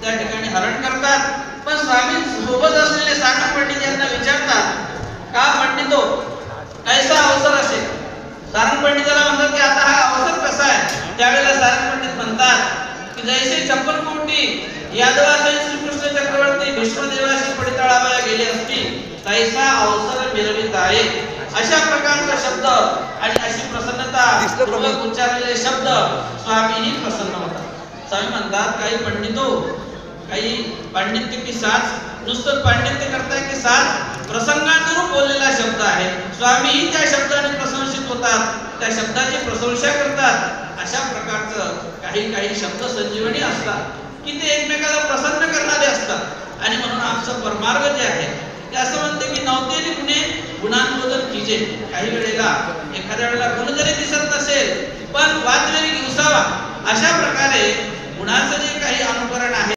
त्या ठिकाणी हरण करतात। पण स्वामी सोबत असलेले सारंग पंडित यांना विचारतात, का पंडितो कैसा अवसर असेल? सारंग पंडिताला म्हणतात की आता हा अवसर कसा आहे? त्यावेळेला सारंग पंडित म्हणतात की जैसे 56 कोटी यादवासहित श्रीकृष्ण चक्रवर्ती भीष्मदेवाशी पडिताळावया गेले असतील तैसा अवसर मिळवित आहे। अशा प्रकारचा शब्द आणि अशी प्रसन्नता पूर्वक उच्चारलेले शब्द स्वामीही प्रसन्न होतात। स्वामी म्हणतात काही पंडितो, काही पांडित्य की साथ नुसतं पांडित्य करताय की साथ प्रसंगानुरूप बोललेला शब्द आहे। स्वामीही त्या शब्दाने प्रशंसित होतात, त्या शब्दाची प्रशंसा करतात। अशा प्रकारचं काही शब्द संजीवनी असतात की ते एकमेकाला प्रसन्न करणारे असतात। आणि म्हणून आमचं परमार्ग जे आहे ते असं म्हणते की नवतेरी गुणे गुणांबोधन कीजे। काही वेळेला एखाद्या वेळेला गुण जरी दिसत नसेल पण वाद जरी दिवसावा, अशा प्रकारे गुणाचं जे काही अनुकरण आहे